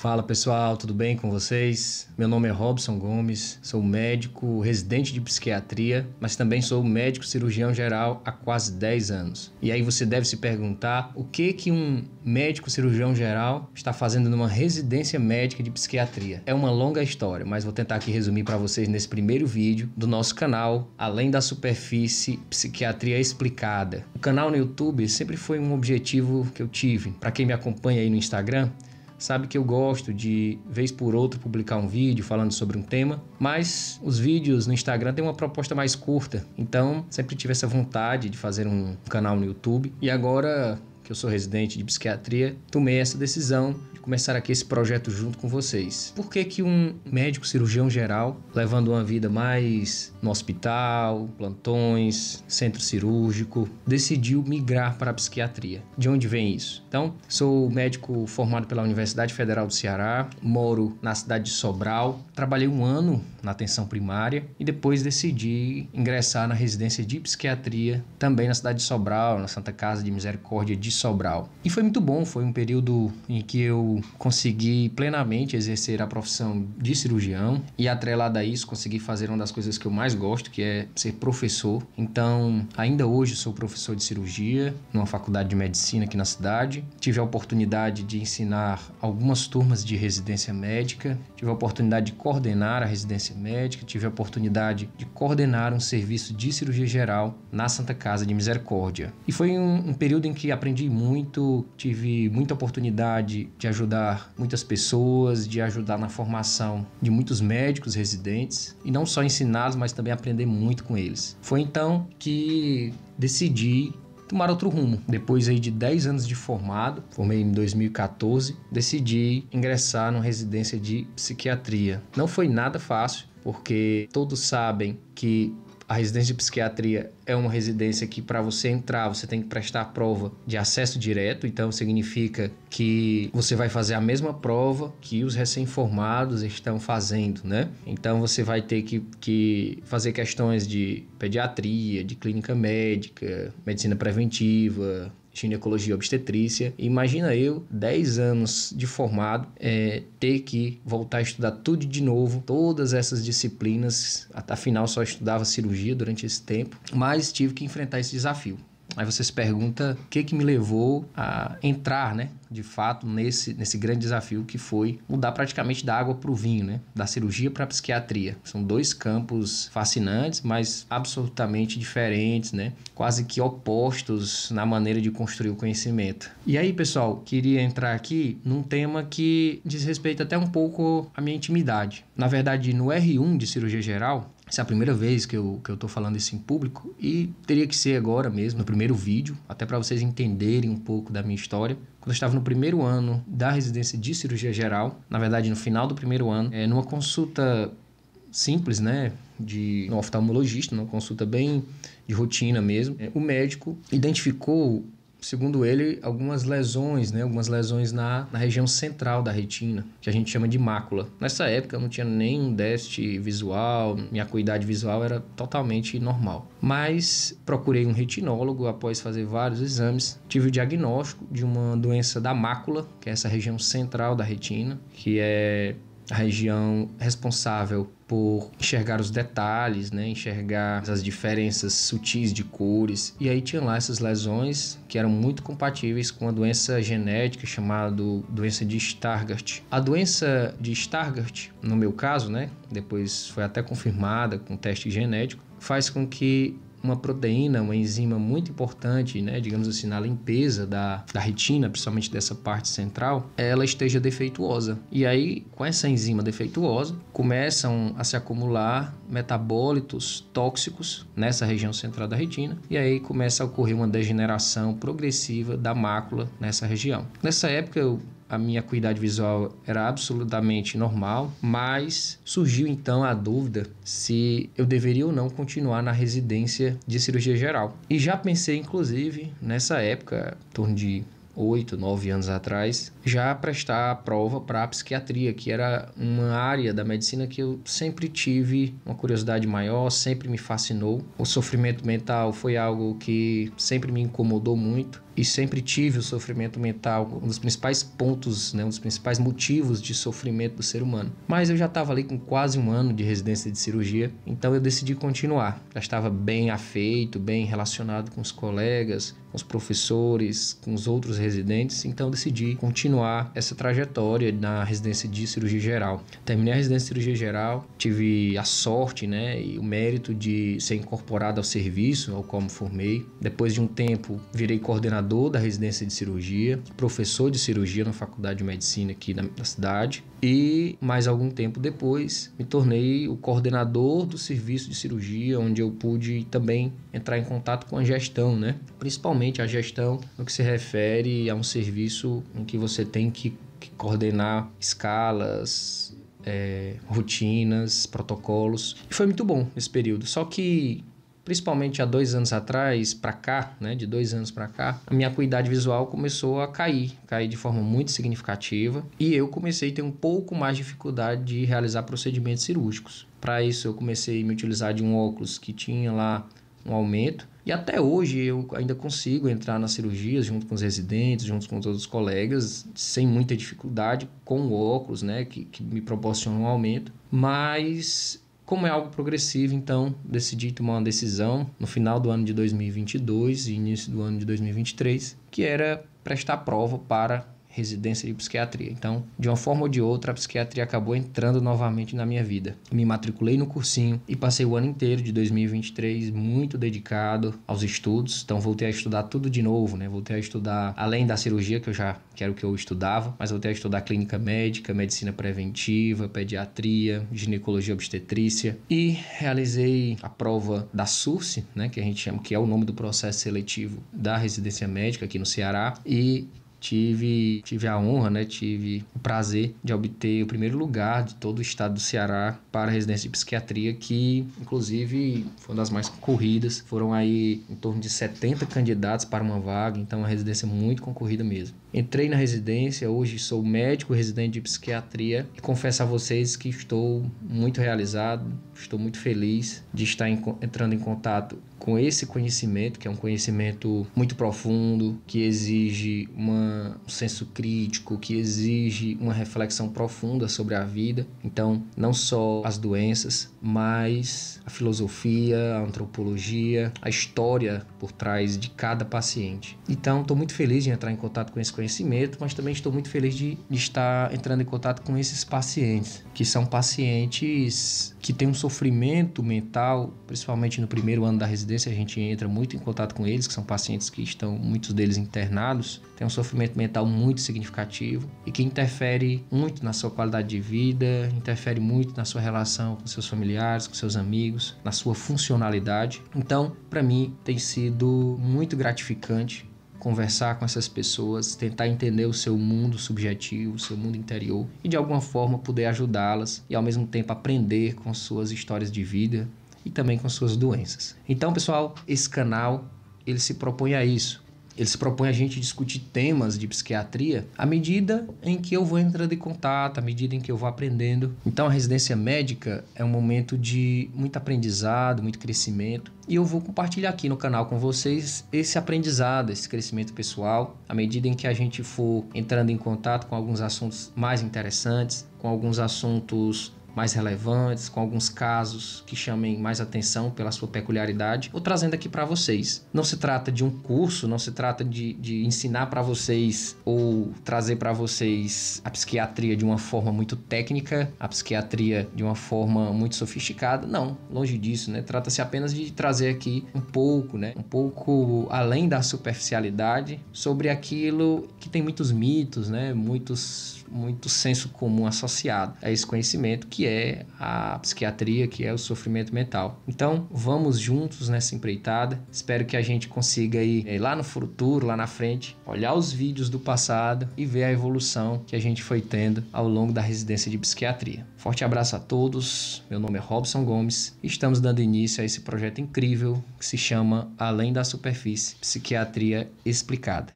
Fala pessoal, tudo bem com vocês? Meu nome é Robson Gomes, sou médico residente de psiquiatria, mas também sou médico cirurgião geral há quase 10 anos. E aí você deve se perguntar o que um médico cirurgião geral está fazendo numa residência médica de psiquiatria. É uma longa história, mas vou tentar aqui resumir para vocês nesse primeiro vídeo do nosso canal, Além da Superfície Psiquiatria Explicada. O canal no YouTube sempre foi um objetivo que eu tive. Para quem me acompanha aí no Instagram, sabe que eu gosto de, vez por outra, publicar um vídeo falando sobre um tema, mas os vídeos no Instagram têm uma proposta mais curta, então sempre tive essa vontade de fazer um canal no YouTube. E agora que eu sou residente de psiquiatria, tomei essa decisão de começar aqui esse projeto junto com vocês. Por que um médico cirurgião geral, levando uma vida mais no hospital, plantões, centro cirúrgico, decidiu migrar para a psiquiatria? De onde vem isso? Então, sou médico formado pela Universidade Federal do Ceará, moro na cidade de Sobral, trabalhei um ano na atenção primária e depois decidi ingressar na residência de psiquiatria, também na cidade de Sobral, na Santa Casa de Misericórdia de Sobral. E foi muito bom, foi um período em que eu consegui plenamente exercer a profissão de cirurgião e, atrelado a isso, consegui fazer uma das coisas que eu mais gosto, que é ser professor. Então, ainda hoje sou professor de cirurgia numa faculdade de medicina aqui na cidade. Tive a oportunidade de ensinar algumas turmas de residência médica, tive a oportunidade de coordenar a residência médica, tive a oportunidade de coordenar um serviço de cirurgia geral na Santa Casa de Misericórdia. E foi um período em que aprendi muito, tive muita oportunidade de ajudar muitas pessoas, de ajudar na formação de muitos médicos residentes, e não só ensiná-los, mas também aprender muito com eles. Foi então que decidi tomar outro rumo. Depois aí de 10 anos de formado, formei em 2014, decidi ingressar numa residência de psiquiatria. Não foi nada fácil, porque todos sabem que a residência de psiquiatria é uma residência que, para você entrar, você tem que prestar a prova de acesso direto. Então significa que você vai fazer a mesma prova que os recém-formados estão fazendo, né? Então você vai ter que fazer questões de pediatria, de clínica médica, medicina preventiva, ginecologia, obstetrícia. Imagina eu, 10 anos de formado, ter que voltar a estudar tudo de novo, todas essas disciplinas. Afinal, só estudava cirurgia durante esse tempo, mas tive que enfrentar esse desafio. Aí você se pergunta o que me levou a entrar, né, de fato, nesse grande desafio, que foi mudar praticamente da água para o vinho, né, da cirurgia para a psiquiatria. São dois campos fascinantes, mas absolutamente diferentes, né, quase que opostos na maneira de construir o conhecimento. E aí, pessoal, queria entrar aqui num tema que diz respeito até um pouco à minha intimidade. Na verdade, no R1 de cirurgia geral, essa é a primeira vez que eu tô falando isso em público, e teria que ser agora mesmo, no primeiro vídeo, até para vocês entenderem um pouco da minha história. Quando eu estava no primeiro ano da residência de cirurgia geral, na verdade no final do primeiro ano, numa consulta simples, né, de um oftalmologista, uma consulta bem de rotina mesmo, o médico identificou, segundo ele, algumas lesões, né? Algumas lesões na região central da retina, que a gente chama de mácula. Nessa época eu não tinha nenhum déficit visual, minha acuidade visual era totalmente normal. Mas procurei um retinólogo após fazer vários exames, tive o diagnóstico de uma doença da mácula, que é essa região central da retina, que é a região responsável por enxergar os detalhes, né? Enxergar as diferenças sutis de cores. E aí tinha lá essas lesões que eram muito compatíveis com a doença genética chamada doença de Stargardt. A doença de Stargardt, no meu caso, né, depois foi até confirmada com teste genético, faz com que uma proteína, uma enzima muito importante, né, digamos assim, na limpeza da retina, principalmente dessa parte central, ela esteja defeituosa. E aí, com essa enzima defeituosa, começam a se acumular metabólitos tóxicos nessa região central da retina, e aí começa a ocorrer uma degeneração progressiva da mácula nessa região. Nessa época, a minha acuidade visual era absolutamente normal, mas surgiu então a dúvida se eu deveria ou não continuar na residência de cirurgia geral. E já pensei, inclusive, nessa época, em torno de 8, 9 anos atrás, já prestar a prova para a psiquiatria, que era uma área da medicina que eu sempre tive uma curiosidade maior, sempre me fascinou. O sofrimento mental foi algo que sempre me incomodou muito. e sempre tive o sofrimento mental, um dos principais pontos, né, um dos principais motivos de sofrimento do ser humano. Mas eu já estava ali com quase um ano de residência de cirurgia, então eu decidi continuar. Já estava bem afeito, bem relacionado com os colegas, com os professores, com os outros residentes, então eu decidi continuar essa trajetória na residência de cirurgia geral. Terminei a residência de cirurgia geral, tive a sorte, né, e o mérito de ser incorporado ao serviço ao qual me formei. Depois de um tempo, virei coordenador da residência de cirurgia, professor de cirurgia na Faculdade de Medicina aqui da cidade. E mais algum tempo depois, me tornei o coordenador do serviço de cirurgia, onde eu pude também entrar em contato com a gestão, né? Principalmente a gestão no que se refere a um serviço em que você tem que coordenar escalas, rotinas, protocolos. E foi muito bom esse período. Só que, principalmente há 2 anos atrás para cá, né, de 2 anos para cá, a minha acuidade visual começou a cair de forma muito significativa, e eu comecei a ter um pouco mais de dificuldade de realizar procedimentos cirúrgicos. Para isso, eu comecei a me utilizar de um óculos que tinha lá um aumento, e até hoje eu ainda consigo entrar nas cirurgias junto com os residentes, junto com todos os colegas, sem muita dificuldade, com o óculos, né, que me proporciona um aumento, mas como é algo progressivo, então decidi tomar uma decisão no final do ano de 2022 e início do ano de 2023, que era prestar prova para residência de psiquiatria. Então, de uma forma ou de outra, a psiquiatria acabou entrando novamente na minha vida. Me matriculei no cursinho e passei o ano inteiro de 2023 muito dedicado aos estudos. Então, voltei a estudar tudo de novo, né? Voltei a estudar, além da cirurgia, que era o que eu estudava, mas voltei a estudar clínica médica, medicina preventiva, pediatria, ginecologia obstetrícia, e realizei a prova da SURSE, né? Que a gente chama, que é o nome do processo seletivo da residência médica aqui no Ceará, e tive a honra, né? Tive o prazer de obter o primeiro lugar de todo o estado do Ceará para a residência de psiquiatria, que inclusive foi uma das mais concorridas. Foram aí em torno de 70 candidatos para uma vaga, então uma residência muito concorrida mesmo. Entrei na residência, hoje sou médico residente de psiquiatria e confesso a vocês que estou muito realizado, estou muito feliz de estar entrando em contato com esse conhecimento, que é um conhecimento muito profundo, que exige um senso crítico, que exige uma reflexão profunda sobre a vida. Então, não só as doenças, mas a filosofia, a antropologia, a história por trás de cada paciente. Então, estou muito feliz de entrar em contato com esse conhecimento, mas também estou muito feliz de estar entrando em contato com esses pacientes, que são pacientes que têm um sofrimento mental, principalmente no primeiro ano da residência, a gente entra muito em contato com eles, que são pacientes que estão, muitos deles internados, têm um sofrimento mental muito significativo e que interfere muito na sua qualidade de vida, interfere muito na sua relação com seus familiares, com seus amigos, na sua funcionalidade. Então, para mim, tem sido muito gratificante conversar com essas pessoas, tentar entender o seu mundo subjetivo, o seu mundo interior e de alguma forma poder ajudá-las e ao mesmo tempo aprender com suas histórias de vida e também com suas doenças. Então, pessoal, esse canal ele se propõe a isso. Ele se propõe a gente discutir temas de psiquiatria à medida em que eu vou entrando em contato, à medida em que eu vou aprendendo. Então, a residência médica é um momento de muito aprendizado, muito crescimento. E eu vou compartilhar aqui no canal com vocês esse aprendizado, esse crescimento pessoal, à medida em que a gente for entrando em contato com alguns assuntos mais interessantes, com alguns assuntos mais relevantes, com alguns casos que chamem mais atenção pela sua peculiaridade, vou trazendo aqui para vocês. Não se trata de um curso, não se trata de ensinar para vocês ou trazer para vocês a psiquiatria de uma forma muito técnica, a psiquiatria de uma forma muito sofisticada. Não, longe disso, né? Trata-se apenas de trazer aqui um pouco, né? Um pouco além da superficialidade sobre aquilo que tem muitos mitos, né? Muito senso comum associado a esse conhecimento que é a psiquiatria, que é o sofrimento mental. Então, vamos juntos nessa empreitada. Espero que a gente consiga ir lá no futuro, lá na frente, olhar os vídeos do passado e ver a evolução que a gente foi tendo ao longo da residência de psiquiatria. Forte abraço a todos. Meu nome é Robson Gomes e estamos dando início a esse projeto incrível que se chama Além da Superfície, Psiquiatria Explicada.